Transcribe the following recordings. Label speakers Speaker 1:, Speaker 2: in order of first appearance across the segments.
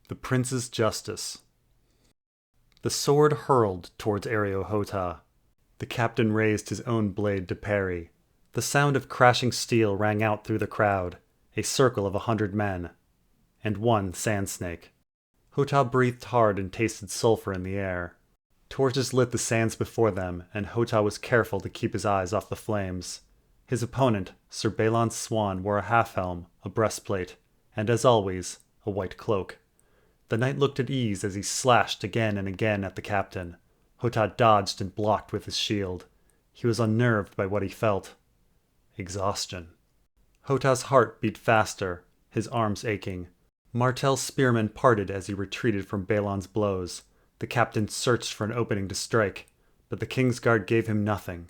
Speaker 1: The Prince's Justice. The sword hurled towards Areo Hotah. The captain raised his own blade to parry. The sound of crashing steel rang out through the crowd, a circle of 100 men, and one sand snake. Hotah breathed hard and tasted sulfur in the air. Torches lit the sands before them, and Hotah was careful to keep his eyes off the flames. His opponent, Sir Balon Swan, wore a half-helm, a breastplate, and as always, a white cloak. The knight looked at ease as he slashed again and again at the captain. Hotah dodged and blocked with his shield. He was unnerved by what he felt. Exhaustion. Hotah's heart beat faster, his arms aching. Martell's spearmen parted as he retreated from Balon's blows. The captain searched for an opening to strike, but the King's Guard gave him nothing.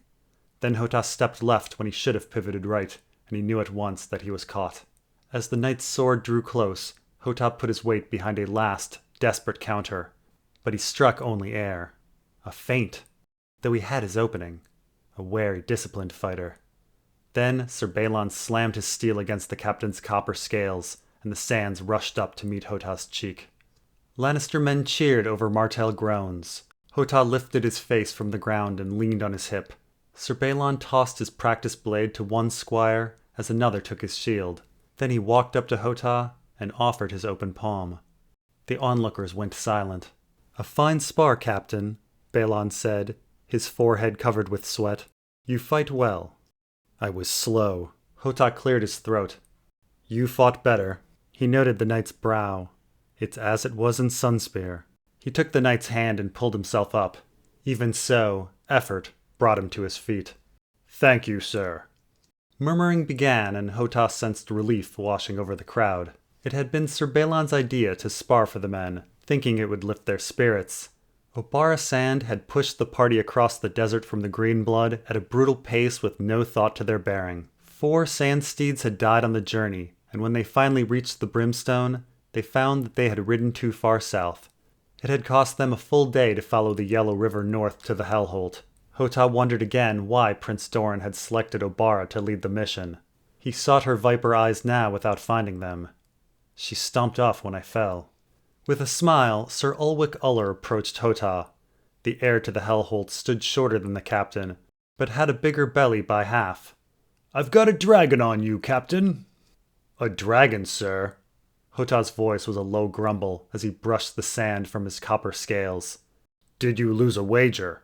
Speaker 1: Then Hotah stepped left when he should have pivoted right, and he knew at once that he was caught. As the knight's sword drew close, Hotah put his weight behind a last, desperate counter, but he struck only air. A feint, though he had his opening. A wary, disciplined fighter. Then Sir Balon slammed his steel against the captain's copper scales, and the sands rushed up to meet Hotah's cheek. Lannister men cheered over Martell groans. Hotah lifted his face from the ground and leaned on his hip. Sir Balon tossed his practiced blade to one squire as another took his shield. Then he walked up to Hotah and offered his open palm. The onlookers went silent. "A fine spar, Captain," Balon said, his forehead covered with sweat. "You fight well." "I was slow." Hotah cleared his throat. "You fought better." He noted the knight's brow. "It's as it was in Sunspear." He took the knight's hand and pulled himself up. Even so, effort brought him to his feet. "Thank you, sir." Murmuring began, and Hotah sensed relief washing over the crowd. It had been Sir Balon's idea to spar for the men, thinking it would lift their spirits. Obara Sand had pushed the party across the desert from the Greenblood at a brutal pace with no thought to their bearing. 4 sand steeds had died on the journey, and when they finally reached the Brimstone, they found that they had ridden too far south. It had cost them a full day to follow the Yellow River north to the Hellholt. Hotah wondered again why Prince Doran had selected Obara to lead the mission. He sought her viper eyes now without finding them. "She stomped off when I fell." With a smile, Sir Ulwick Uller approached Hotah. The heir to the Hellholt stood shorter than the captain, but had a bigger belly by half. "I've got a dragon on you, Captain." "A dragon, sir?" Hotah's voice was a low grumble as he brushed the sand from his copper scales. "Did you lose a wager?"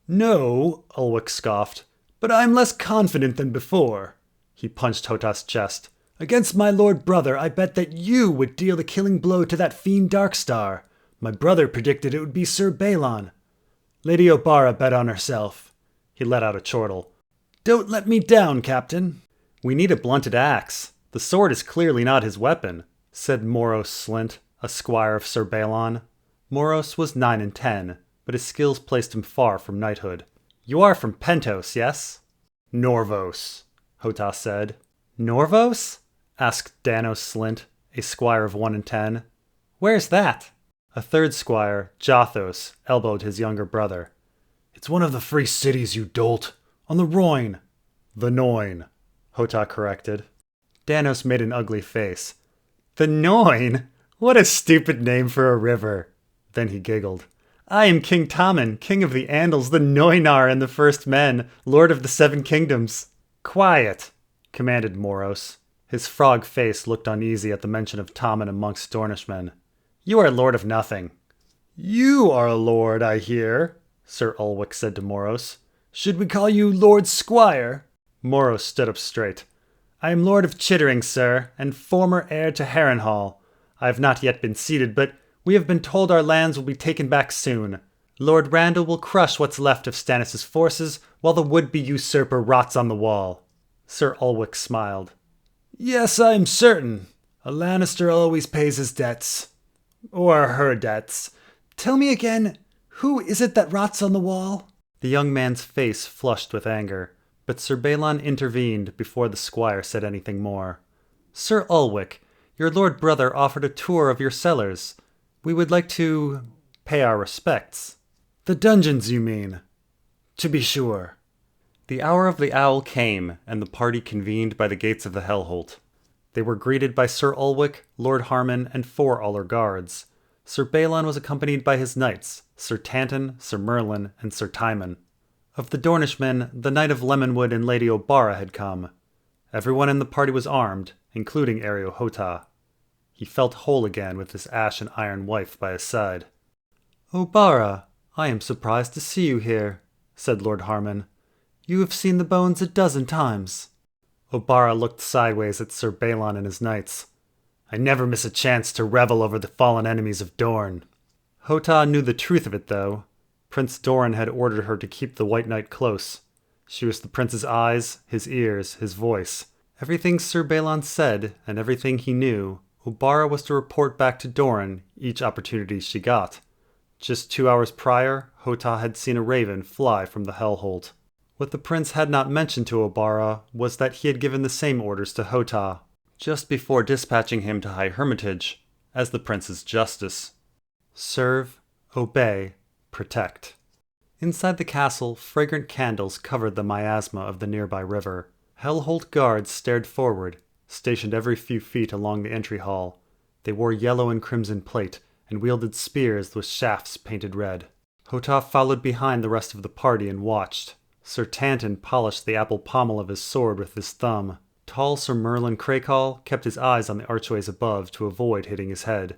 Speaker 1: "No," Ulwick scoffed, "but I'm less confident than before." He punched Hotah's chest. "Against my lord brother, I bet that you would deal the killing blow to that fiend Darkstar. My brother predicted it would be Sir Balon. Lady Obara bet on herself." He let out a chortle. "Don't let me down, Captain." "We need a blunted axe. The sword is clearly not his weapon," said Moros Slint, a squire of Sir Balon. Moros was 9 and 10, but his skills placed him far from knighthood. "You are from Pentos, yes?" "Norvos," Hotah said. "Norvos?" asked Danos Slint, a squire of 1 and 10. "Where's that?" A third squire, Jothos, elbowed his younger brother. "It's one of the free cities, you dolt. On the Royne." "The Noyne," Hotah corrected. Danos made an ugly face. "The Noyne? What a stupid name for a river." Then he giggled. "I am King Tommen, King of the Andals, the Noynar and the First Men, Lord of the 7 Kingdoms." "Quiet," commanded Moros. His frog face looked uneasy at the mention of Tommen amongst Dornishmen. "You are lord of nothing." "You are a lord, I hear," Sir Ulwick said to Moros. "Should we call you Lord Squire?" Moros stood up straight. "I am Lord of Chittering, sir, and former heir to Harrenhal. I have not yet been seated, but we have been told our lands will be taken back soon. Lord Randall will crush what's left of Stannis' forces, while the would-be usurper rots on the wall." Sir Ulwick smiled. "Yes, I'm certain. A Lannister always pays his debts. Or her debts. Tell me again, who is it that rots on the wall?" The young man's face flushed with anger, but Sir Balon intervened before the squire said anything more. "Sir Ulwick, your lord brother offered a tour of your cellars. We would like to pay our respects." "The dungeons, you mean?" "To be sure." The hour of the owl came, and the party convened by the gates of the Hellholt. They were greeted by Sir Ulwick, Lord Harmon, and 4 Uller guards. Sir Balon was accompanied by his knights, Sir Tanton, Sir Merlin, and Sir Timon. Of the Dornishmen, the Knight of Lemonwood and Lady Obara had come. Everyone in the party was armed, including Areo Hotah. He felt whole again with his ash and iron wife by his side. "Obara, I am surprised to see you here," said Lord Harmon. "You have seen the bones 12 times." Obara looked sideways at Sir Balon and his knights. "I never miss a chance to revel over the fallen enemies of Dorne." Hotah knew the truth of it, though. Prince Doran had ordered her to keep the White Knight close. She was the prince's eyes, his ears, his voice. Everything Sir Balon said, and everything he knew, Obara was to report back to Doran each opportunity she got. Just 2 hours prior, Hotah had seen a raven fly from the Hellholt. What the prince had not mentioned to Obara was that he had given the same orders to Hotah, just before dispatching him to High Hermitage, as the prince's justice. Serve, obey, protect. Inside the castle, fragrant candles covered the miasma of the nearby river. Hellholt guards stared forward, stationed every few feet along the entry hall. They wore yellow and crimson plate, and wielded spears with shafts painted red. Hotah followed behind the rest of the party and watched. Sir Tanton polished the apple pommel of his sword with his thumb. Tall Sir Merlin Craycall kept his eyes on the archways above to avoid hitting his head.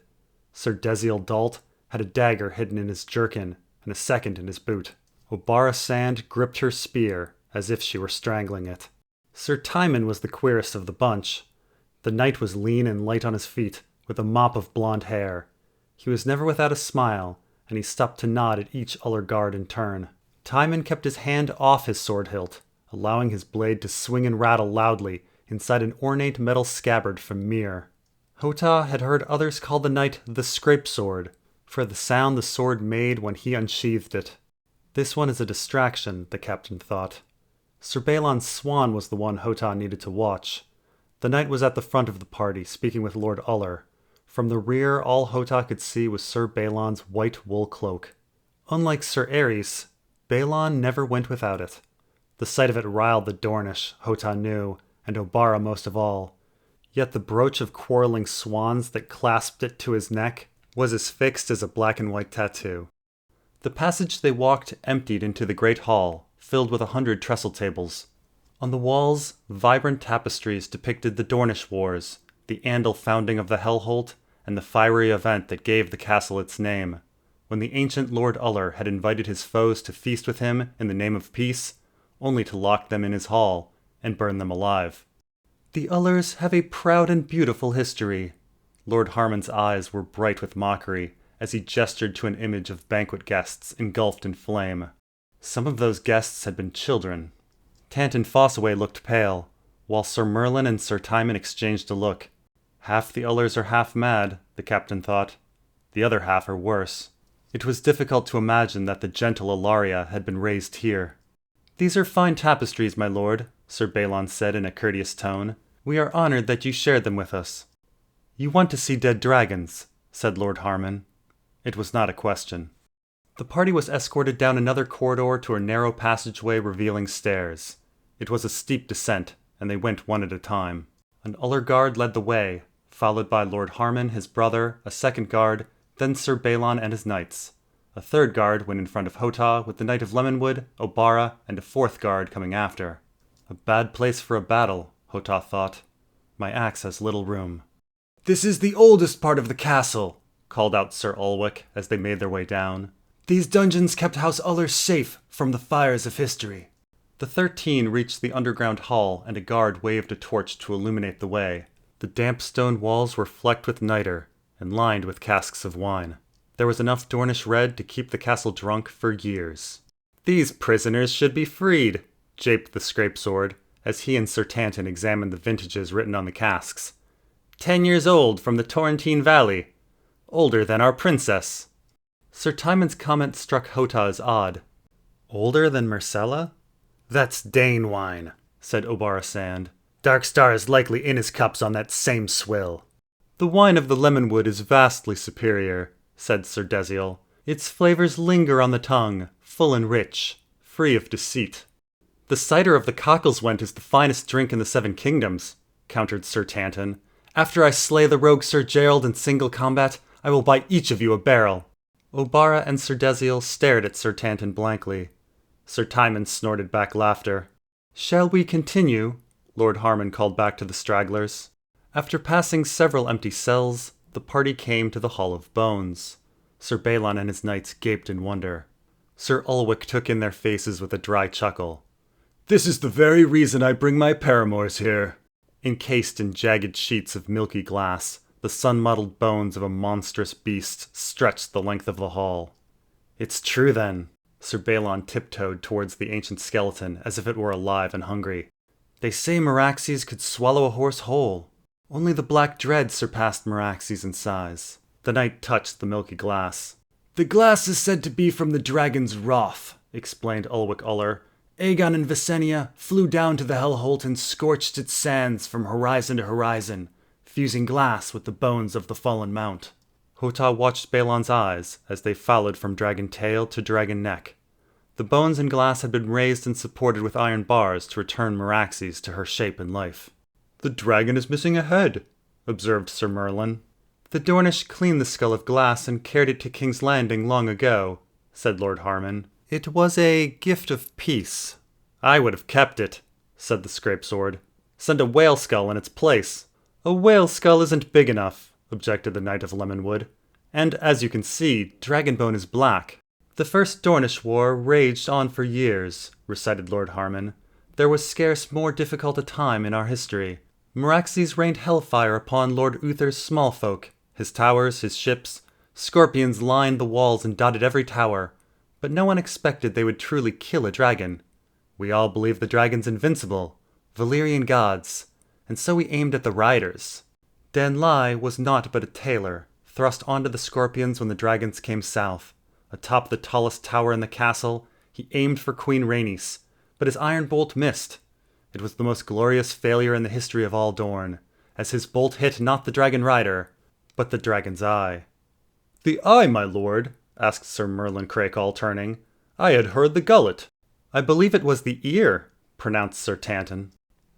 Speaker 1: Sir Desiel Dalt had a dagger hidden in his jerkin, and a second in his boot. Obara Sand gripped her spear, as if she were strangling it. Sir Timon was the queerest of the bunch. The knight was lean and light on his feet, with a mop of blonde hair. He was never without a smile, and he stopped to nod at each other guard in turn. Timon kept his hand off his sword hilt, allowing his blade to swing and rattle loudly inside an ornate metal scabbard from Myr. Hotah had heard others call the knight the scrape sword, for the sound the sword made when he unsheathed it. This one is a distraction, the captain thought. Sir Balon's swan was the one Hotah needed to watch. The knight was at the front of the party, speaking with Lord Uller. From the rear, all Hotah could see was Sir Balon's white wool cloak. Unlike Sir Aerys, Balon never went without it. The sight of it riled the Dornish, Hotah knew, and Obara most of all. Yet the brooch of quarreling swans that clasped it to his neck was as fixed as a black and white tattoo. The passage they walked emptied into the great hall, filled with 100 trestle tables. On the walls, vibrant tapestries depicted the Dornish Wars, the Andal founding of the Hellholt, and the fiery event that gave the castle its name, when the ancient Lord Uller had invited his foes to feast with him in the name of peace, only to lock them in his hall and burn them alive. "The Ullers have a proud and beautiful history." Lord Harmon's eyes were bright with mockery as he gestured to an image of banquet guests engulfed in flame. Some of those guests had been children. Tanton Fossaway looked pale, while Sir Merlin and Sir Timon exchanged a look. Half the Ullers are half mad, the captain thought. The other half are worse. It was difficult to imagine that the gentle Ilaria had been raised here. "These are fine tapestries, my lord," Sir Balon said in a courteous tone. "We are honored that you shared them with us." "You want to see dead dragons," said Lord Harmon. It was not a question. The party was escorted down another corridor to a narrow passageway revealing stairs. It was a steep descent, and they went one at a time. An Uller guard led the way, followed by Lord Harmon, his brother, a second guard, then Sir Balon and his knights. A third guard went in front of Hotah with the Knight of Lemonwood, Obara, and a fourth guard coming after. A bad place for a battle, Hotah thought. My axe has little room. "This is the oldest part of the castle," called out Sir Ulwick as they made their way down. "These dungeons kept House Uller safe from the fires of history." The 13 reached the underground hall, and a guard waved a torch to illuminate the way. The damp stone walls were flecked with niter, and lined with casks of wine. There was enough Dornish red to keep the castle drunk for years. "These prisoners should be freed," japed the scrapesword, as he and Sir Tanton examined the vintages written on the casks. 10 years old from the Torrentine Valley. Older than our princess." Sir Timon's comment struck Hotah as odd. "Older than Myrcella?" "That's Dane wine," said Obara Sand. "Darkstar is likely in his cups on that same swill." "The wine of the Lemonwood is vastly superior," said Sir Desiel. "Its flavors linger on the tongue, full and rich, free of deceit." "The cider of the Cockleswent is the finest drink in the 7 Kingdoms," countered Sir Tanton. "After I slay the rogue Sir Gerald in single combat, I will buy each of you a barrel." Obara and Sir Desiel stared at Sir Tanton blankly. Sir Timon snorted back laughter. "Shall we continue?" Lord Harmon called back to the stragglers. After passing several empty cells, the party came to the Hall of Bones. Sir Balon and his knights gaped in wonder. Sir Ulwick took in their faces with a dry chuckle. "This is the very reason I bring my paramours here." Encased in jagged sheets of milky glass, the sun-mottled bones of a monstrous beast stretched the length of the hall. "It's true, then." Sir Balon tiptoed towards the ancient skeleton as if it were alive and hungry. "They say Meraxes could swallow a horse whole. Only the Black Dread surpassed Meraxes in size." The knight touched the milky glass. "The glass is said to be from the dragon's wrath," explained Ulwick Uller. "Aegon and Visenya flew down to the Hellholt and scorched its sands from horizon to horizon, fusing glass with the bones of the fallen mount." Hotah watched Balon's eyes as they followed from dragon tail to dragon neck. The bones and glass had been raised and supported with iron bars to return Meraxes to her shape and life. "The dragon is missing a head," observed Sir Merlin. "The Dornish cleaned the skull of glass and carried it to King's Landing long ago," said Lord Harmon. "It was a gift of peace." "I would have kept it," said the Scrapesword. "Send a whale skull in its place." "A whale skull isn't big enough," objected the Knight of Lemonwood. "And as you can see, Dragonbone is black." "The First Dornish War raged on for years," recited Lord Harmon. "There was scarce more difficult a time in our history. Meraxes rained hellfire upon Lord Uther's small folk. His towers, his ships, scorpions lined the walls and dotted every tower, but no one expected they would truly kill a dragon. We all believed the dragons invincible, Valyrian gods, and so we aimed at the riders. Dan Lai was naught but a tailor, thrust onto the scorpions when the dragons came south. Atop the tallest tower in the castle, he aimed for Queen Rhaenys, but his iron bolt missed. It was the most glorious failure in the history of all Dorne, as his bolt hit not the dragon rider, but the dragon's eye." "The eye, my lord?" asked Sir Merlin Crakehall, turning. "I had heard the gullet." "I believe it was the ear," pronounced Sir Tanton.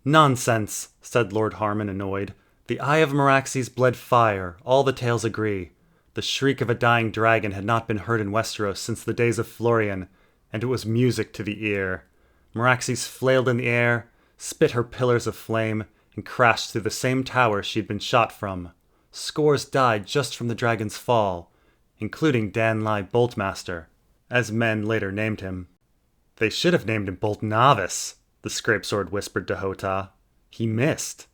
Speaker 1: "Nonsense," said Lord Harmon, annoyed. "The eye of Meraxes bled fire, all the tales agree. The shriek of a dying dragon had not been heard in Westeros since the days of Florian, and it was music to the ear. Meraxes flailed in the air, spit her pillars of flame, and crashed through the same tower she had been shot from. Scores died just from the dragon's fall, including Dan Lai Boltmaster, as men later named him." "They should have named him Bolt Novice," the Scrapesword whispered to Hotah. "He missed."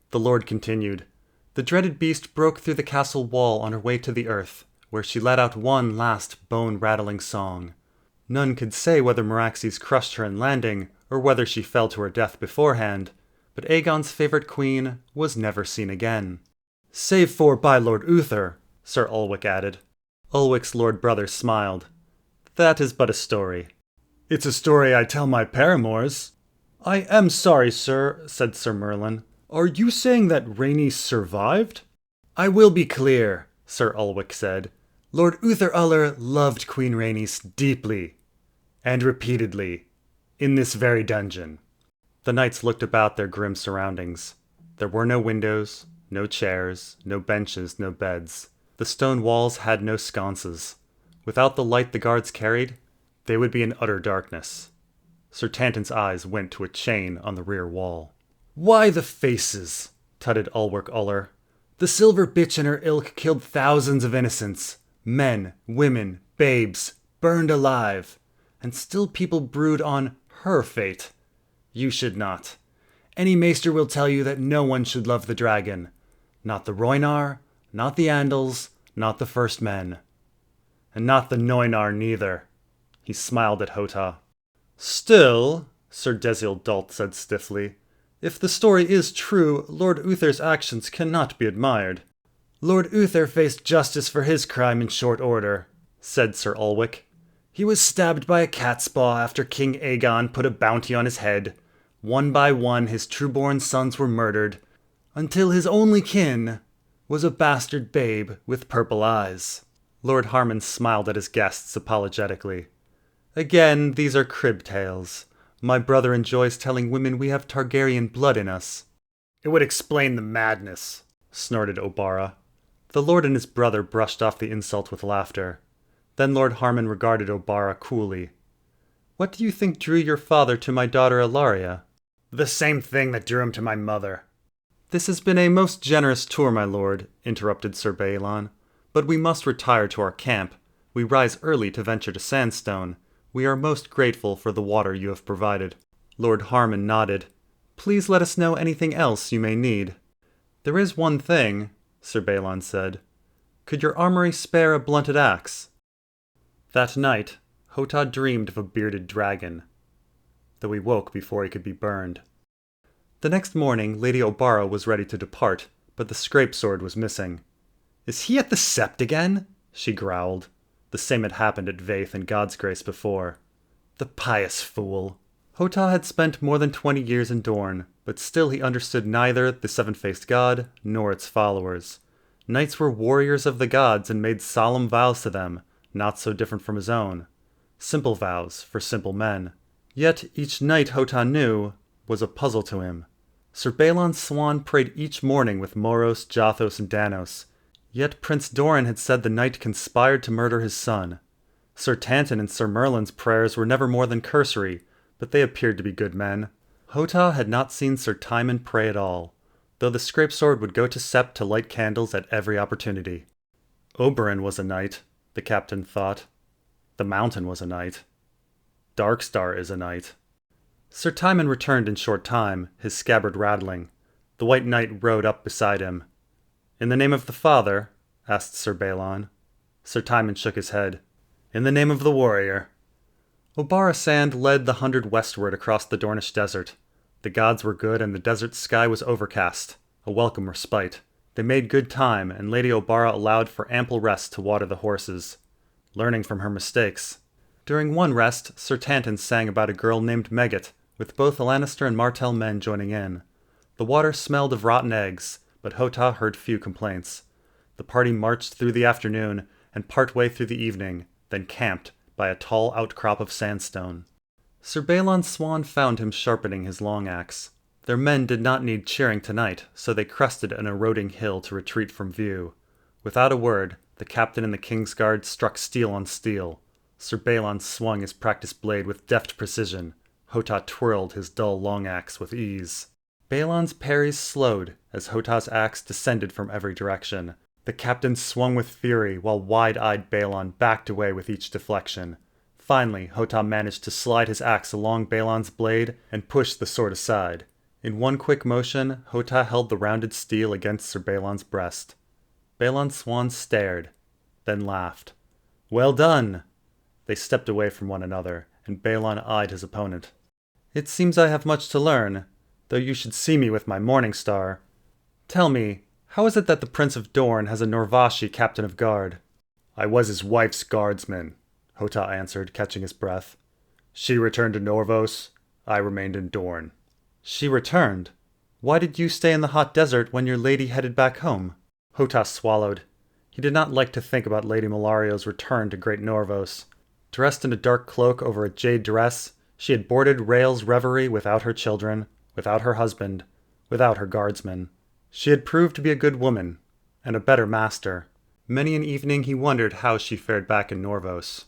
Speaker 1: The Lord continued. "The dreaded beast broke through the castle wall on her way to the earth, where she let out one last bone-rattling song. None could say whether Meraxes crushed her in landing, or whether she fell to her death beforehand, but Aegon's favorite queen was never seen again." "Save for by Lord Uther," Sir Ulwick added. Ulwick's lord brother smiled. "That is but a story." "It's a story I tell my paramours." "I am sorry, sir," said Sir Merlin. "Are you saying that Rhaenys survived?" "I will be clear," Sir Ulwick said. "Lord Uther Uller loved Queen Rhaenys deeply, and repeatedly, in this very dungeon." The knights looked about their grim surroundings. There were no windows, no chairs, no benches, no beds. The stone walls had no sconces. Without the light the guards carried, they would be in utter darkness. Sir Tanton's eyes went to a chain on the rear wall. "Why the faces?" tutted Ulwick Uller. "The silver bitch and her ilk killed thousands of innocents. Men, women, babes, burned alive. And still people brood on her fate. You should not. Any maester will tell you that no one should love the dragon. Not the Rhoynar, not the Andals, not the First Men. And not the Noynar neither." He smiled at Hotah. "Still," Sir Desiel Dalt said stiffly, "if the story is true, Lord Uther's actions cannot be admired." "Lord Uther faced justice for his crime in short order," said Sir Ulwick. "He was stabbed by a catspaw after King Aegon put a bounty on his head. One by one his true-born sons were murdered, until his only kin was a bastard babe with purple eyes." Lord Harmon smiled at his guests apologetically. "Again, these are crib tales. My brother enjoys telling women we have Targaryen blood in us." "It would explain the madness," snorted Obara. The lord and his brother brushed off the insult with laughter. Then Lord Harmon regarded Obara coolly. "What do you think drew your father to my daughter Ilaria?" "The same thing that drew him to my mother." "This has been a most generous tour, my lord," interrupted Sir Balon. "But we must retire to our camp. We rise early to venture to Sandstone. We are most grateful for the water you have provided." Lord Harmon nodded. "Please let us know anything else you may need." "There is one thing," Sir Balon said. "Could your armory spare a blunted axe?" That night, Hotah dreamed of a bearded dragon, though he woke before he could be burned. The next morning, Lady Obara was ready to depart, but the scrape sword was missing. "Is he at the sept again?" she growled. The same had happened at Vaith and Godsgrace before. The pious fool! Hotah had spent more than 20 years in Dorne, but still he understood neither the seven-faced god nor its followers. Knights were warriors of the gods and made solemn vows to them, not so different from his own. Simple vows for simple men. Yet each knight Hotah knew was a puzzle to him. Sir Balon's swan prayed each morning with Moros, Jothos, and Danos. Yet Prince Doran had said the knight conspired to murder his son. Sir Tanton and Sir Merlin's prayers were never more than cursory, but they appeared to be good men. Hotah had not seen Sir Timon pray at all, though the scrape sword would go to Sept to light candles at every opportunity. Oberyn was a knight, the captain thought. The Mountain was a knight. Darkstar is a knight. Sir Timon returned in short time, his scabbard rattling. The White Knight rode up beside him. "In the name of the Father?" asked Sir Balon. Sir Timon shook his head. "In the name of the warrior." Obara Sand led the 100 westward across the Dornish desert. The gods were good and the desert sky was overcast, a welcome respite. They made good time, and Lady Obara allowed for ample rest to water the horses, learning from her mistakes. During one rest, Sir Tanton sang about a girl named Megget, with both the Lannister and Martell men joining in. The water smelled of rotten eggs, but Hotah heard few complaints. The party marched through the afternoon and partway through the evening, then camped by a tall outcrop of sandstone. Sir Balon's swan found him sharpening his long axe. Their men did not need cheering tonight, so they crested an eroding hill to retreat from view. Without a word, the captain and the Kingsguard struck steel on steel. Sir Balon swung his practiced blade with deft precision. Hotah twirled his dull long axe with ease. Balon's parries slowed as Hotah's axe descended from every direction. The captain swung with fury, while wide-eyed Balon backed away with each deflection. Finally, Hotah managed to slide his axe along Balon's blade and push the sword aside. In one quick motion, Hotah held the rounded steel against Sir Balon's breast. Balon's swan stared, then laughed. "Well done!" They stepped away from one another, and Balon eyed his opponent. "It seems I have much to learn, though you should see me with my Morning Star. Tell me, how is it that the Prince of Dorne has a Norvashi captain of guard?" "I was his wife's guardsman," Hotah answered, catching his breath. "She returned to Norvos. I remained in Dorne." "She returned? Why did you stay in the hot desert when your lady headed back home?" Hotah swallowed. He did not like to think about Lady Melario's return to Great Norvos. Dressed in a dark cloak over a jade dress, she had boarded Rael's reverie without her children, without her husband, without her guardsmen. She had proved to be a good woman, and a better master. Many an evening he wondered how she fared back in Norvos.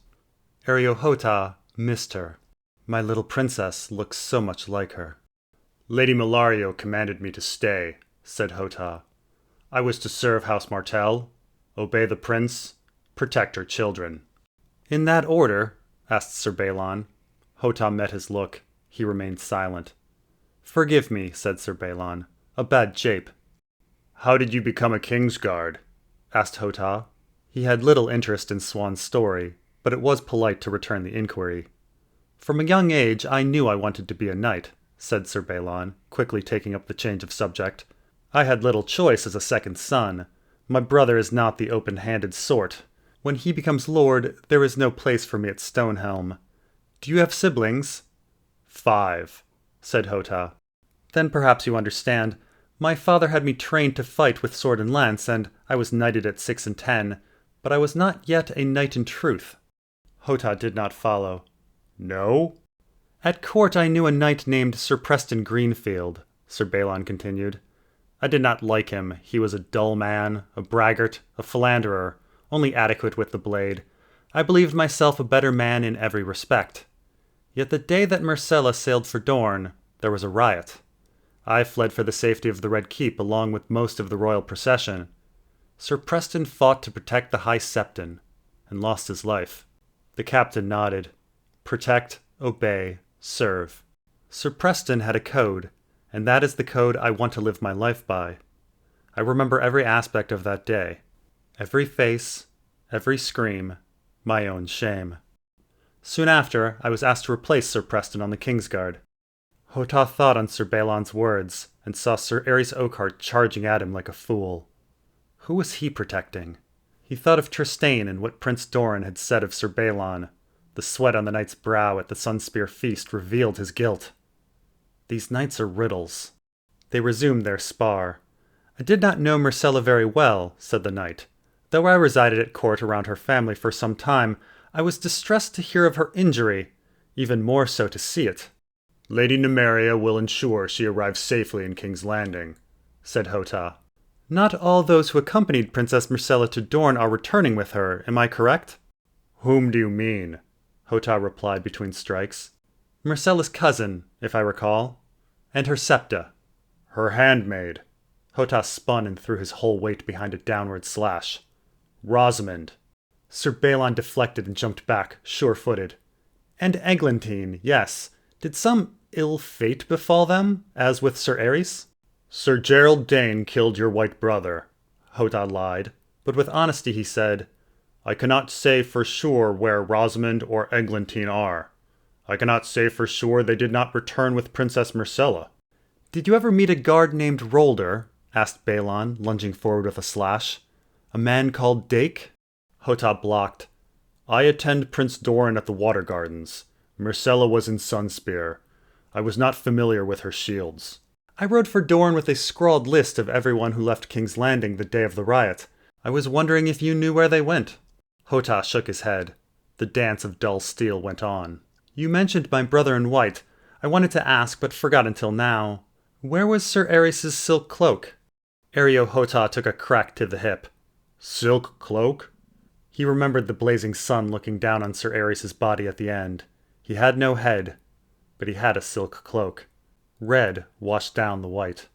Speaker 1: Areo Hotah missed her. My little princess looks so much like her. "Lady Mellario commanded me to stay," said Hotah. "I was to serve House Martell, obey the prince, protect her children." "In that order?" asked Sir Balon. Hotah met his look. He remained silent. "Forgive me," said Sir Balon. "A bad jape." "How did you become a Kingsguard?" asked Hotah. He had little interest in Swan's story, but it was polite to return the inquiry. "From a young age I knew I wanted to be a knight," said Sir Balon, quickly taking up the change of subject. "I had little choice as a second son. My brother is not the open-handed sort. When he becomes lord, there is no place for me at Stonehelm. Do you have siblings?" "5," said Hotah. "Then perhaps you understand. My father had me trained to fight with sword and lance, and I was knighted at 6 and 10, but I was not yet a knight in truth." Hotah did not follow. "No?" "At court I knew a knight named Sir Preston Greenfield," Sir Balon continued. I did not like him. He was a dull man, a braggart, a philanderer, only adequate with the blade. I believed myself a better man in every respect. Yet the day that Myrcella sailed for Dorne, there was a riot. I fled for the safety of the Red Keep along with most of the royal procession. Sir Preston fought to protect the High Septon, and lost his life. The captain nodded. Protect, obey, serve. Sir Preston had a code, and that is the code I want to live my life by. I remember every aspect of that day. Every face, every scream, my own shame. Soon after, I was asked to replace Sir Preston on the Kingsguard. Hotah thought on Sir Balon's words, and saw Sir Aerys Oakheart charging at him like a fool. Who was he protecting? He thought of Trystane and what Prince Doran had said of Sir Balon. The sweat on the knight's brow at the Sunspear feast revealed his guilt. These knights are riddles. They resumed their spar. I did not know Myrcella very well, said the knight. Though I resided at court around her family for some time, I was distressed to hear of her injury, even more so to see it. Lady Nymeria will ensure she arrives safely in King's Landing, said Hotah. Not all those who accompanied Princess Myrcella to Dorne are returning with her, am I correct? Whom do you mean? Hotah replied between strikes. Myrcella's cousin, if I recall, and her septa. Her handmaid. Hotah spun and threw his whole weight behind a downward slash. Rosamond. Sir Balon deflected and jumped back, sure-footed. And Eglantine, yes. Did some ill fate befall them, as with Sir Aerys? Sir Gerald Dane killed your white brother, Hotah lied, but with honesty he said, I cannot say for sure where Rosamond or Eglantine are. I cannot say for sure they did not return with Princess Myrcella. Did you ever meet a guard named Rolder? Asked Balon, lunging forward with a slash. A man called Dake? Hotah blocked. I attend Prince Doran at the Water Gardens. Myrcella was in Sunspear. I was not familiar with her shields. I rode for Dorne with a scrawled list of everyone who left King's Landing the day of the riot. I was wondering if you knew where they went. Hotah shook his head. The dance of dull steel went on. You mentioned my brother in white. I wanted to ask, but forgot until now. Where was Sir Aerys' silk cloak? Areo Hotah took a crack to the hip. Silk cloak? He remembered the blazing sun looking down on Sir Aerys' body at the end. He had no head, but he had a silk cloak. Red washed down the white.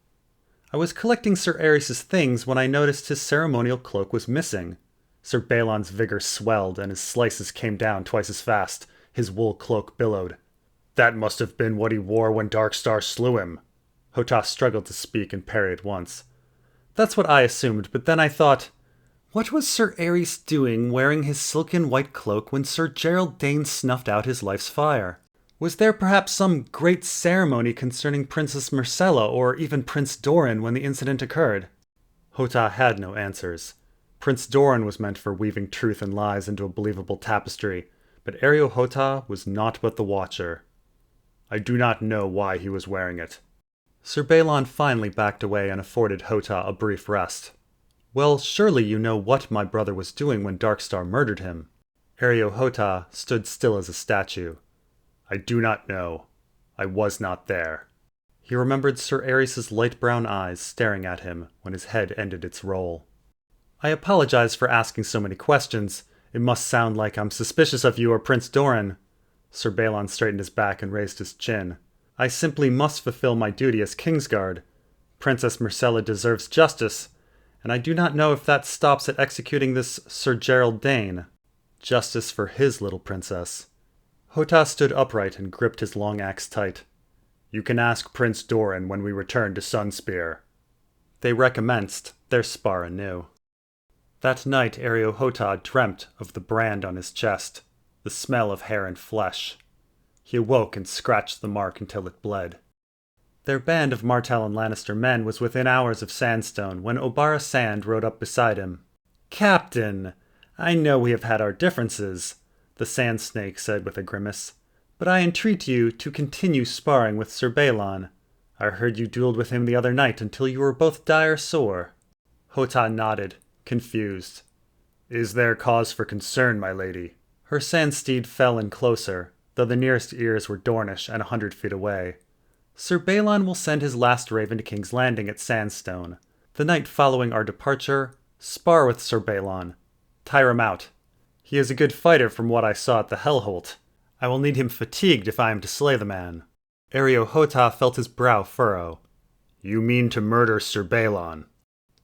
Speaker 1: I was collecting Sir Aerys' things when I noticed his ceremonial cloak was missing. Sir Balon's vigor swelled, and his slices came down twice as fast. His wool cloak billowed. That must have been what he wore when Darkstar slew him. Hotah struggled to speak and parry at once. That's what I assumed, but then I thought, what was Sir Aerys doing wearing his silken white cloak when Sir Gerald Dane snuffed out his life's fire? Was there perhaps some great ceremony concerning Princess Myrcella or even Prince Doran when the incident occurred? Hotah had no answers. Prince Doran was meant for weaving truth and lies into a believable tapestry, but Areo Hotah was naught but the Watcher. I do not know why he was wearing it. Sir Balon finally backed away and afforded Hotah a brief rest. Well, surely you know what my brother was doing when Darkstar murdered him. Areo Hotah stood still as a statue. I do not know. I was not there. He remembered Sir Aerys' light brown eyes staring at him when his head ended its roll. I apologize for asking so many questions. It must sound like I'm suspicious of you or Prince Doran. Sir Balon straightened his back and raised his chin. I simply must fulfill my duty as Kingsguard. Princess Myrcella deserves justice, and I do not know if that stops at executing this Sir Gerald Dane. Justice for his little princess. Hotah stood upright and gripped his long axe tight. You can ask Prince Doran when we return to Sunspear. They recommenced their spar anew. That night Areo Hotah dreamt of the brand on his chest, the smell of hair and flesh. He awoke and scratched the mark until it bled. Their band of Martell and Lannister men was within hours of Sandstone when Obara Sand rode up beside him. Captain, I know we have had our differences, the Sand Snake said with a grimace, but I entreat you to continue sparring with Sir Balon. I heard you dueled with him the other night until you were both dire sore. Hotah nodded, confused. Is there cause for concern, my lady? Her sand steed fell in closer, though the nearest ears were Dornish and 100 feet away. Sir Balon will send his last raven to King's Landing at Sandstone. The night following our departure, spar with Sir Balon. Tire him out. He is a good fighter from what I saw at the Hellholt. I will need him fatigued if I am to slay the man. Areo Hotah felt his brow furrow. You mean to murder Sir Balon?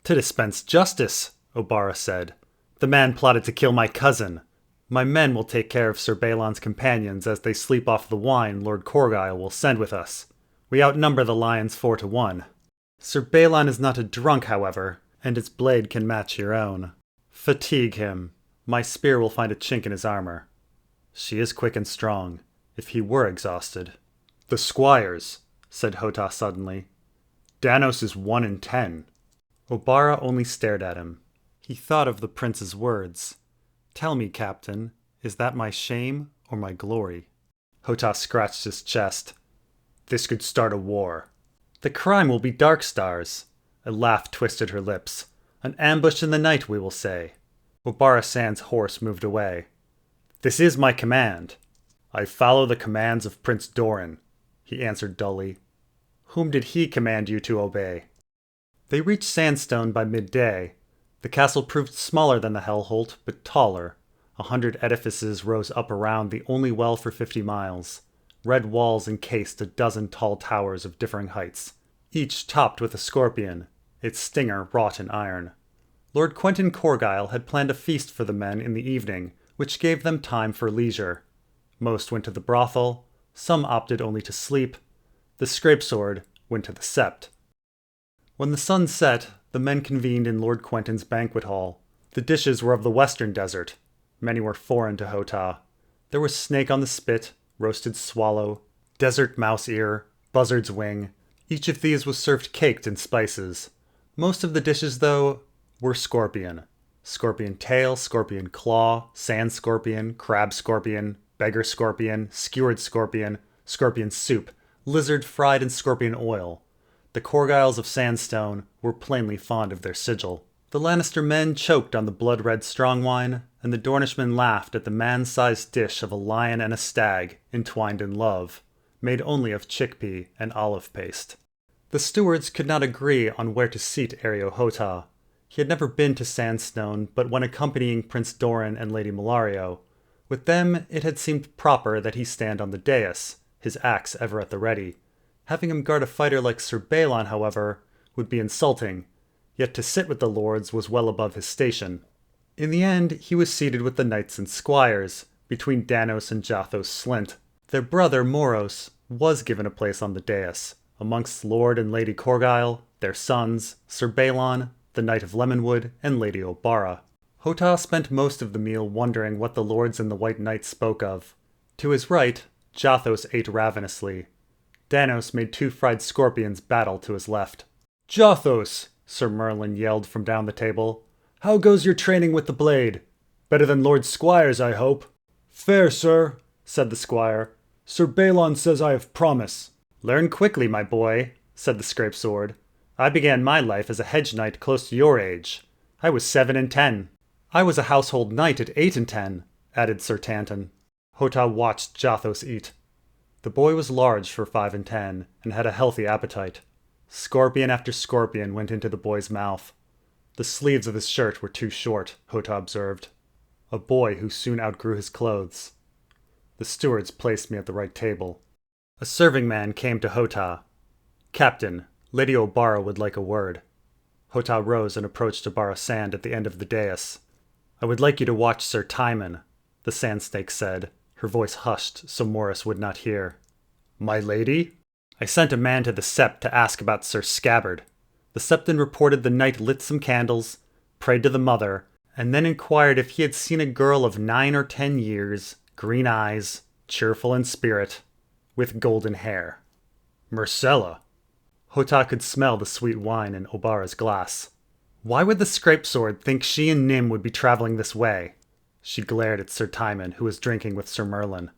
Speaker 1: To dispense justice, Obara said. The man plotted to kill my cousin. My men will take care of Sir Balon's companions as they sleep off the wine Lord Corgyle will send with us. We outnumber the lions 4-1. Sir Balon is not a drunk, however, and his blade can match your own. Fatigue him. My spear will find a chink in his armor. She is quick and strong, if he were exhausted. The squires, said Hotah suddenly. Danos is 1 in 10. Obara only stared at him. He thought of the prince's words. Tell me, Captain, is that my shame or my glory? Hotah scratched his chest. This could start a war. The crime will be Darkstar's. A laugh twisted her lips. An ambush in the night, we will say. Obara Sand's horse moved away. This is my command. I follow the commands of Prince Doran, he answered dully. Whom did he command you to obey? They reached Sandstone by midday. The castle proved smaller than the Hellholt, but taller. 100 edifices rose up around the only well for 50 miles. Red walls encased a dozen tall towers of differing heights, each topped with a scorpion, its stinger wrought in iron. Lord Quentin Corgyle had planned a feast for the men in the evening, which gave them time for leisure. Most went to the brothel, some opted only to sleep. The scrapesword went to the sept. When the sun set, the men convened in Lord Quentin's banquet hall. The dishes were of the western desert. Many were foreign to Hotah. There was snake on the spit, roasted swallow, desert mouse ear, buzzard's wing. Each of these was served caked in spices. Most of the dishes, though, were scorpion. Scorpion tail, scorpion claw, sand scorpion, crab scorpion, beggar scorpion, skewered scorpion, scorpion soup, lizard fried in scorpion oil. The Corgyles of Sandstone were plainly fond of their sigil. The Lannister men choked on the blood-red strong wine, and the Dornishmen laughed at the man-sized dish of a lion and a stag entwined in love, made only of chickpea and olive paste. The stewards could not agree on where to seat Areo Hotah. He had never been to Sandstone, but when accompanying Prince Doran and Lady Melario, with them it had seemed proper that he stand on the dais, his axe ever at the ready. Having him guard a fighter like Sir Balon, however, would be insulting, yet to sit with the lords was well above his station. In the end, he was seated with the knights and squires, between Danos and Jathos Slint. Their brother, Moros, was given a place on the dais, amongst Lord and Lady Corgyle, their sons, Sir Balon, the Knight of Lemonwood, and Lady Obara. Hotah spent most of the meal wondering what the lords and the White Knight spoke of. To his right, Jathos ate ravenously. Danos made 2 fried scorpions battle to his left. Jathos, Sir Merlin yelled from down the table. How goes your training with the blade? Better than Lord Squire's, I hope. Fair, sir, said the squire. Sir Balon says I have promise. Learn quickly, my boy, said the scrapesword. I began my life as a hedge knight close to your age. I was 7 and 10. I was a household knight at 8 and 10, added Sir Tanton. Hotah watched Jathos eat. The boy was large for 5 and 10, and had a healthy appetite. Scorpion after scorpion went into the boy's mouth. The sleeves of his shirt were too short, Hotah observed. A boy who soon outgrew his clothes. The stewards placed me at the right table. A serving man came to Hotah. Captain, Lady Obara would like a word. Hotah rose and approached Obara Sand at the end of the dais. I would like you to watch Sir Timon, the sand snake said, her voice hushed so Morris would not hear. My lady? I sent a man to the sept to ask about Sir Scabbard. The septon reported the knight lit some candles, prayed to the mother, and then inquired if he had seen a girl of 9 or 10 years, green eyes, cheerful in spirit, with golden hair. Myrcella. Hotah could smell the sweet wine in Obara's glass. Why would the scrapesword think she and Nym would be traveling this way? She glared at Sir Timon, who was drinking with Sir Merlin.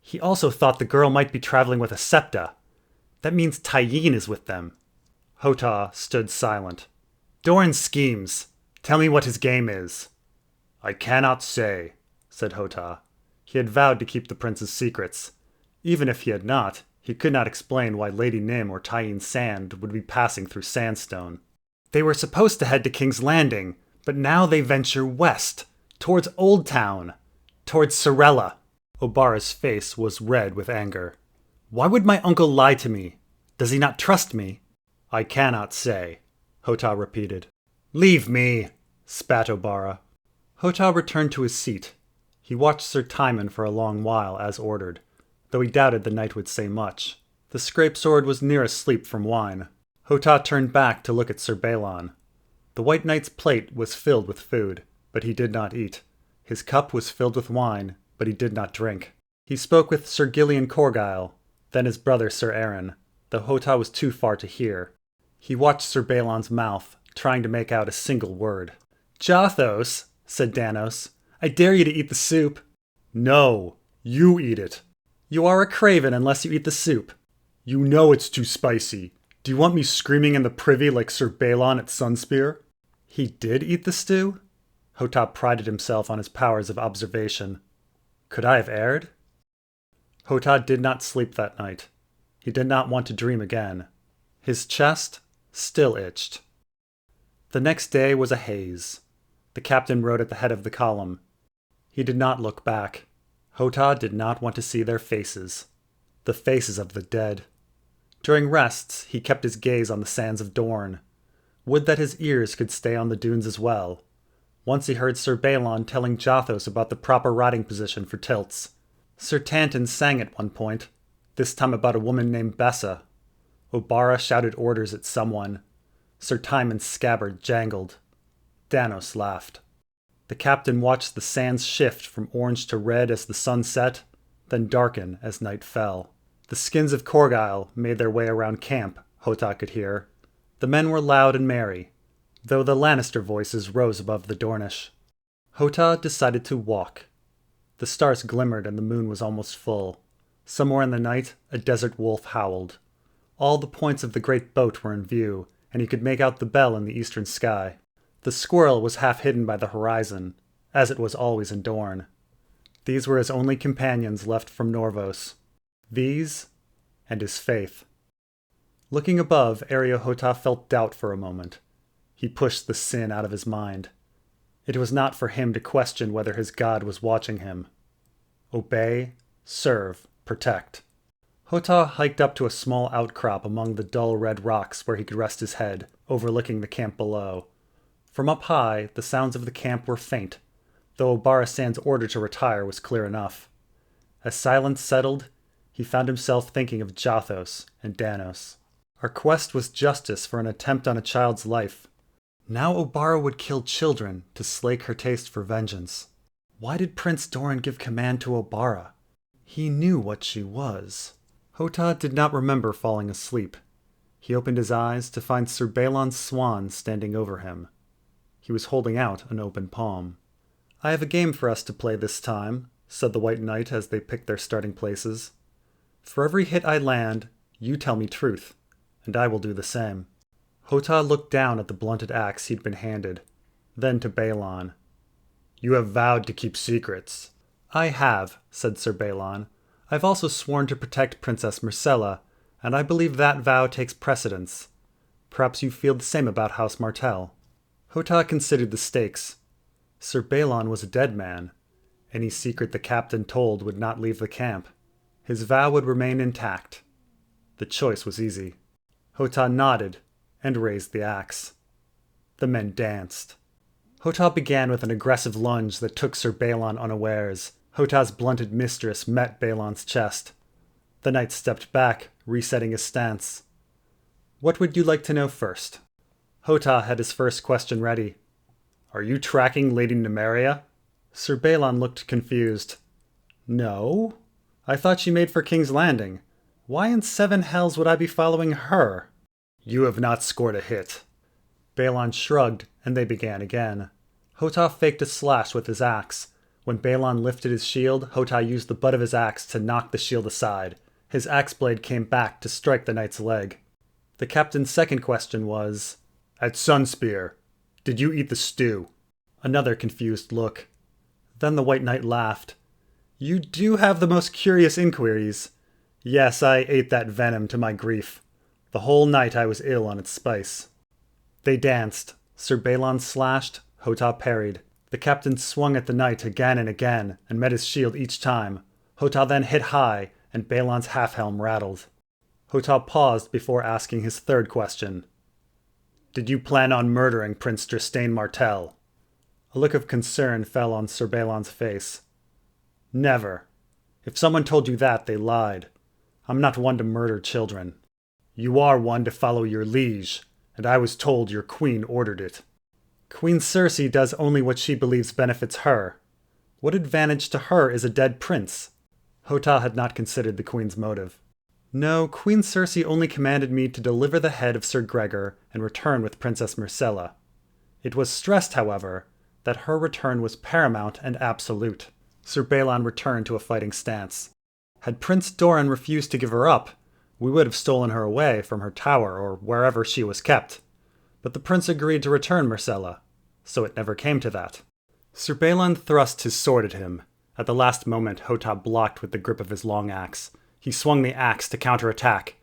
Speaker 1: He also thought the girl might be traveling with a septa. That means Tyene is with them. Hotah stood silent. Doran schemes. Tell me what his game is. I cannot say, said Hotah. He had vowed to keep the prince's secrets. Even if he had not, He could not explain why Lady Nym or Tyene Sand would be passing through Sandstone. They were supposed to head to King's Landing, but now they venture west, towards Old Town, towards Sorella. Obara's face was red with anger. Why would my uncle lie to me? Does he not trust me? I cannot say, Hotah repeated. Leave me, spat Obara. Hotah returned to his seat. He watched Sir Timon for a long while, as ordered, though he doubted the knight would say much. The scrape sword was near asleep from wine. Hotah turned back to look at Sir Balon. The White Knight's plate was filled with food, but he did not eat. His cup was filled with wine, but he did not drink. He spoke with Sir Gillian Corgyle, then his brother Sir Aaron, though Hotah was too far to hear. He watched Sir Balon's mouth, trying to make out a single word. Jothos, said Danos, I dare you to eat the soup. No, you eat it. You are a craven unless you eat the soup. You know it's too spicy. Do you want me screaming in the privy like Sir Balon at Sunspear? He did eat the stew? Hotah prided himself on his powers of observation. Could I have erred? Hotah did not sleep that night. He did not want to dream again. His chest still itched. The next day was a haze. The captain rode at the head of the column. He did not look back. Hotah did not want to see their faces. The faces of the dead. During rests, he kept his gaze on the sands of Dorne. Would that his ears could stay on the dunes as well. Once he heard Sir Balon telling Jothos about the proper riding position for tilts. Sir Tanton sang at one point, this time about a woman named Bessa. Obara shouted orders at someone. Sir Timon's scabbard jangled. Danos laughed. The captain watched the sands shift from orange to red as the sun set, then darken as night fell. The skins of Corgyle made their way around camp, Hotah could hear. The men were loud and merry, though the Lannister voices rose above the Dornish. Hotah decided to walk. The stars glimmered and the moon was almost full. Somewhere in the night, a desert wolf howled. All the points of the great boat were in view, and he could make out the bell in the eastern sky. The squirrel was half hidden by the horizon, as it was always in Dorne. These were his only companions left from Norvos. These, and his faith. Looking above, Areo Hotah felt doubt for a moment. He pushed the sin out of his mind. It was not for him to question whether his god was watching him. Obey, serve, protect. Hotah hiked up to a small outcrop among the dull red rocks where he could rest his head, overlooking the camp below. From up high, the sounds of the camp were faint, though Obara Sand's order to retire was clear enough. As silence settled, he found himself thinking of Jothos and Danos. Our quest was justice for an attempt on a child's life. Now Obara would kill children to slake her taste for vengeance. Why did Prince Doran give command to Obara? He knew what she was. Hotah did not remember falling asleep. He opened his eyes to find Sir Balon's swan standing over him. He was holding out an open palm. I have a game for us to play this time, said the White Knight as they picked their starting places. For every hit I land, you tell me truth, and I will do the same. Hotah looked down at the blunted axe he'd been handed, then to Balon. You have vowed to keep secrets. I have, said Sir Balon. I've also sworn to protect Princess Myrcella, and I believe that vow takes precedence. Perhaps you feel the same about House Martell. Hotah considered the stakes. Sir Balon was a dead man. Any secret the captain told would not leave the camp. His vow would remain intact. The choice was easy. Hotah nodded and raised the axe. The men danced. Hotah began with an aggressive lunge that took Sir Balon unawares. Hotah's blunted mistress met Balon's chest. The knight stepped back, resetting his stance. What would you like to know first? Hotah had his first question ready. Are you tracking Lady Nymeria? Sir Balon looked confused. No. I thought she made for King's Landing. Why in seven hells would I be following her? You have not scored a hit. Balon shrugged, and they began again. Hotah faked a slash with his axe. When Balon lifted his shield, Hotah used the butt of his axe to knock the shield aside. His axe blade came back to strike the knight's leg. The captain's second question was, At Sunspear, did you eat the stew? Another confused look. Then the White Knight laughed. You do have the most curious inquiries. Yes, I ate that venom to my grief. The whole night I was ill on its spice. They danced. Sir Balon slashed, Hotah parried. The captain swung at the knight again and again, and met his shield each time. Hotah then hit high, and Balon's half-helm rattled. Hotah paused before asking his third question. Did you plan on murdering Prince Justine Martel? A look of concern fell on Sir Balon's face. Never. If someone told you that, they lied. I'm not one to murder children. You are one to follow your liege, and I was told your queen ordered it. Queen Cersei does only what she believes benefits her. What advantage to her is a dead prince? Hotah had not considered the queen's motive. No, Queen Cersei only commanded me to deliver the head of Sir Gregor and return with Princess Myrcella. It was stressed, however, that her return was paramount and absolute. Sir Balon returned to a fighting stance. Had Prince Doran refused to give her up, we would have stolen her away from her tower or wherever she was kept. But the prince agreed to return Myrcella, so it never came to that. Sir Balon thrust his sword at him. At the last moment, Hotah blocked with the grip of his long axe. He swung the axe to counterattack.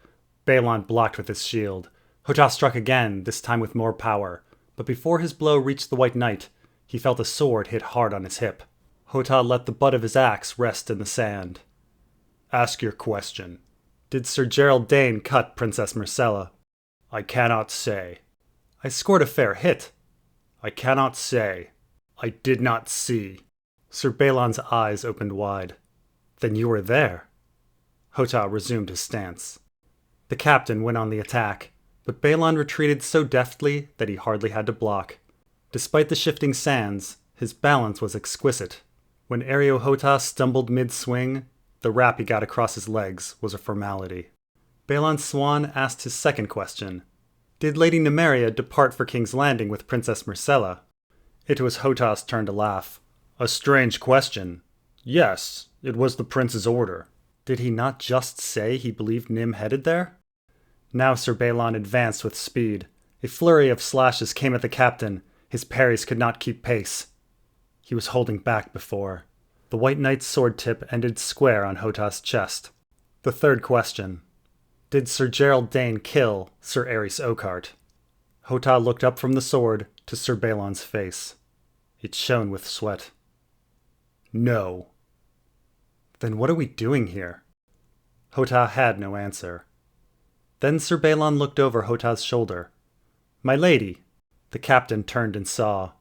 Speaker 1: Balon blocked with his shield. Hotah struck again, this time with more power. But before his blow reached the White Knight, he felt a sword hit hard on his hip. Hotah let the butt of his axe rest in the sand. Ask your question. Did Sir Gerald Dane cut Princess Myrcella? I cannot say. I scored a fair hit. I cannot say. I did not see. Sir Balon's eyes opened wide. Then you were there. Hotah resumed his stance. The captain went on the attack, but Balon retreated so deftly that he hardly had to block. Despite the shifting sands, his balance was exquisite. When Areo Hotah stumbled mid-swing, the rap he got across his legs was a formality. Balon Swan asked his second question. Did Lady Nymeria depart for King's Landing with Princess Myrcella? It was Hotah's turn to laugh. A strange question. Yes, it was the prince's order. Did he not just say he believed Nym headed there? Now Sir Balon advanced with speed. A flurry of slashes came at the captain. His parries could not keep pace. He was holding back before. The White Knight's sword tip ended square on Hotah's chest. The third question. Did Sir Gerald Dane kill Sir Aerys Oakheart? Hotah looked up from the sword to Sir Balon's face. It shone with sweat. No. Then what are we doing here? Hotah had no answer. Then Sir Balon looked over Hotah's shoulder. My lady. The captain turned and saw.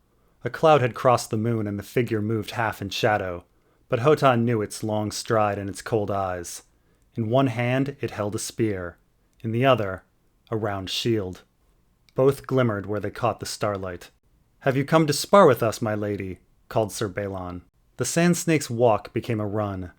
Speaker 1: A cloud had crossed the moon and the figure moved half in shadow, but Hotah knew its long stride and its cold eyes. In one hand it held a spear, in the other a round shield. Both glimmered where they caught the starlight. Have you come to spar with us, my lady? Called Sir Balon. The sand snake's walk became a run.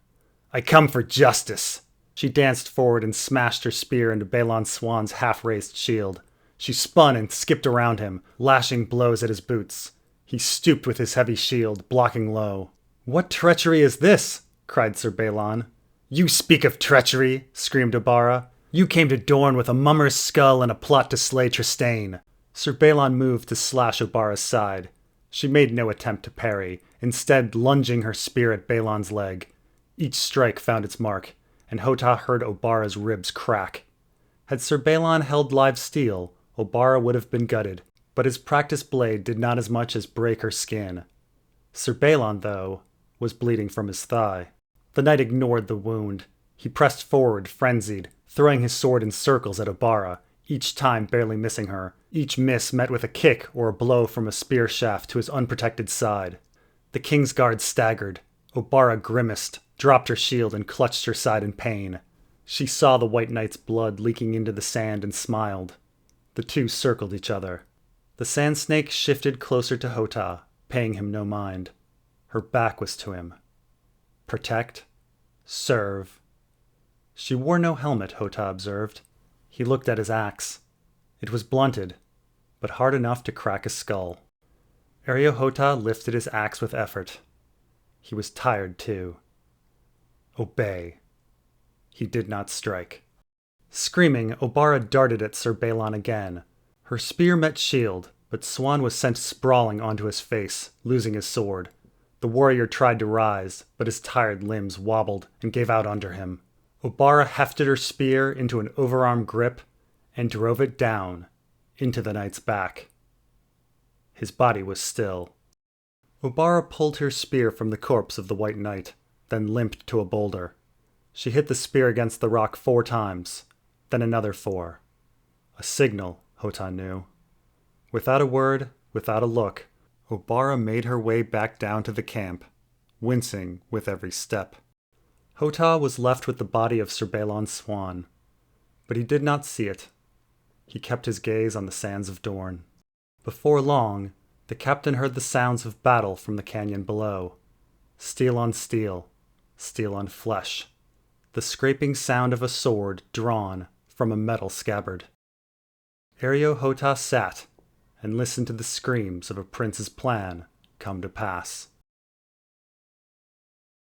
Speaker 1: I come for justice. She danced forward and smashed her spear into Balon Swan's half-raised shield. She spun and skipped around him, lashing blows at his boots. He stooped with his heavy shield, blocking low. What treachery is this? Cried Sir Balon. You speak of treachery, screamed Obara. You came to Dorne with a mummer's skull and a plot to slay Trystane. Sir Balon moved to slash Obara's side. She made no attempt to parry, instead lunging her spear at Balon's leg. Each strike found its mark, and Hotah heard Obara's ribs crack. Had Sir Balon held live steel, Obara would have been gutted, but his practiced blade did not as much as break her skin. Sir Balon, though, was bleeding from his thigh. The knight ignored the wound. He pressed forward, frenzied, throwing his sword in circles at Obara, each time barely missing her. Each miss met with a kick or a blow from a spear shaft to his unprotected side. The Kingsguard staggered. Obara grimaced, dropped her shield, and clutched her side in pain. She saw the White Knight's blood leaking into the sand and smiled. The two circled each other. The sand snake shifted closer to Hotah, paying him no mind. Her back was to him. Protect. Serve. She wore no helmet, Hotah observed. He looked at his axe. It was blunted, but hard enough to crack a skull. Areo Hotah lifted his axe with effort. He was tired, too. Obey. He did not strike. Screaming, Obara darted at Sir Balon again. Her spear met shield, but Swan was sent sprawling onto his face, losing his sword. The warrior tried to rise, but his tired limbs wobbled and gave out under him. Obara hefted her spear into an overarm grip and drove it down into the knight's back. His body was still. Obara pulled her spear from the corpse of the white knight, then limped to a boulder. She hit the spear against the rock 4 times, then another 4. A signal, Hotah knew. Without a word, without a look, Obara made her way back down to the camp, wincing with every step. Hotah was left with the body of Sir Balon Swan, but he did not see it. He kept his gaze on the sands of Dorne. Before long, the captain heard the sounds of battle from the canyon below. Steel on steel, steel on flesh, the scraping sound of a sword drawn from a metal scabbard. Areo Hotah sat and listened to the screams of a prince's plan come to pass.